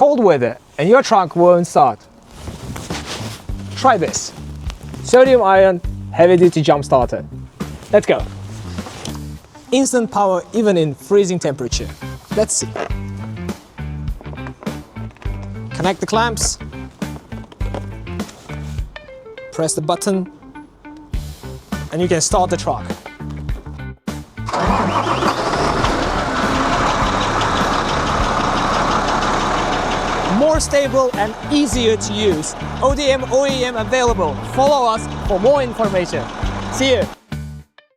cold weather and your truck won't start, try this. Sodium-ion heavy-duty jump starter. Let's go. Instant power even in freezing temperature. Let's see. Connect the clamps. Press the button. And you can start the truck. More stable and easier to use. ODM OEM available. Follow us for more information. See you!